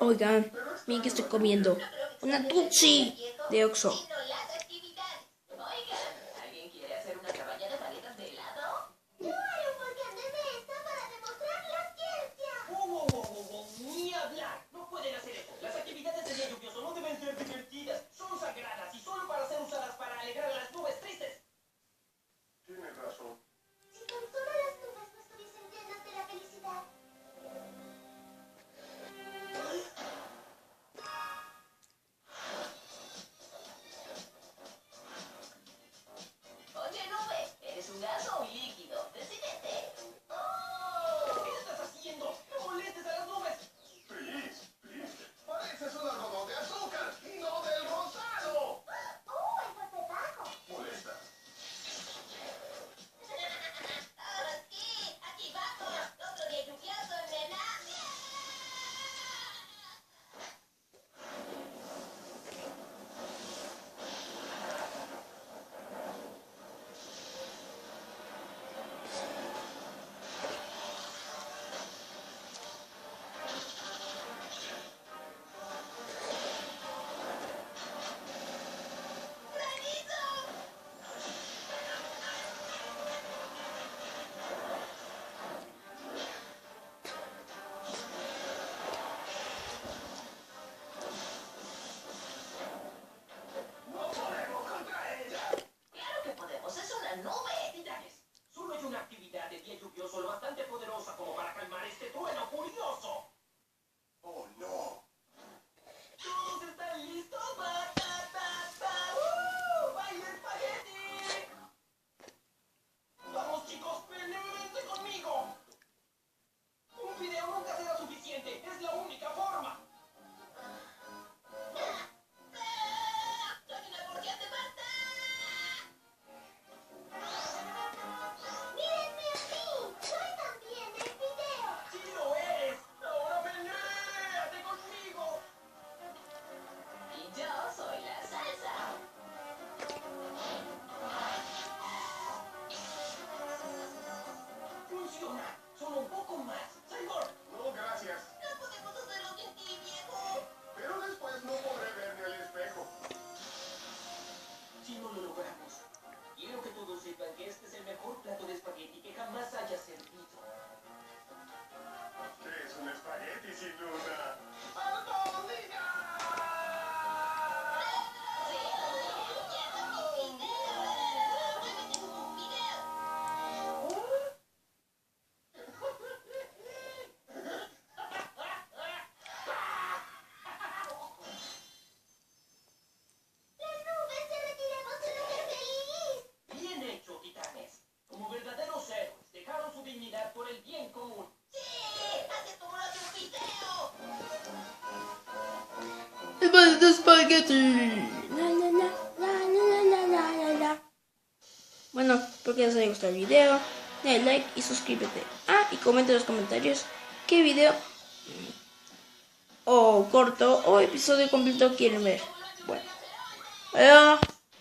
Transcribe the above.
Oigan, miren que estoy comiendo una Tutsi de Oxxo. ¿Alguien quiere hacer una cabaña de paletas de helado? Claro, porque andeme esta para demostrar la ciencia. Ni hablar. No pueden hacer eso. Las actividades de día lluvioso no deben ser divertidas. Son sagradas y solo para ser usadas para alegrar a las nubes tristes. Tienes razón. Si tan solo las nubes no estuviesen llenas de la felicidad. Oye, nube, ¿eres un gas o un líquido? ¡Decídete! ¿Qué estás haciendo? ¡No molestes a las nubes! Please. Pareces un algodón de azúcar y no del rosado. El golpe bajo. Molesta. Ahora sí, aquí vamos. Otro día lluvioso, nena. ¡No podemos contra ella! Claro que podemos, es una nube. Titanes, solo hay una actividad de día lluvioso lo bastante poderosa como para calmar este trueno furioso. Oh, no. ¿Todos están listos? ¡Baile espagueti! Vamos, chicos, peléense conmigo. Un video nunca será suficiente. Es la única forma. ¡Soy una porquete basta! Mírenme a mí. Soy también el video. ¡Sí lo eres! ¡Ahora peléate conmigo! Y yo soy la salsa. ¡Funciona! Solo un poco más. ¡Cyborg! No, gracias. No podemos hacerlo sin ti, viejo. Pero después no podré verme al espejo. Si no lo logramos, quiero que todos sepan que este es el mejor plato de espagueti que jamás haya servido. ¿Qué es un espagueti sin una? Las nubes ya retiramos el lugar feliz. Bien hecho, titanes. Como verdaderos héroes, dejaron su dignidad por el bien común. ¡Hace como lo de un video! ¡Es espagueti! La. Bueno, espero que les haya gustado el video. Dale like y suscríbete. Y comenta en los comentarios qué video o corto o episodio completo quieren ver. Bueno, adiós.